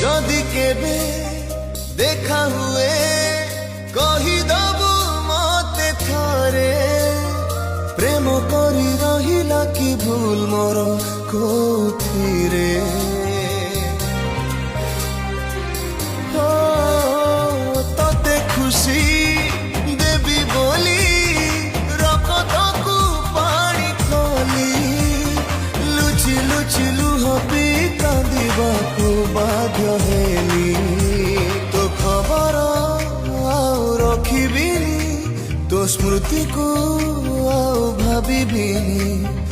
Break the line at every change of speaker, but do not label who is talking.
যদি কেবে দেখা হুয়ে কহিদবু মতে থরে প্রেম করি রহিলা কি ভুল মোর কোথিরে ততে খুশি দেবি বলি রকতকু পানি খলি লুচি লুচি লুহ পি কাঁদিବାକୁ ବାଧ୍ୟ ହେଲି ତୋ ଖବର ଆଉ ରଖିବିନି ତୋ ସ୍ମୃତିକୁ ଆଉ ଭାବିବିନି।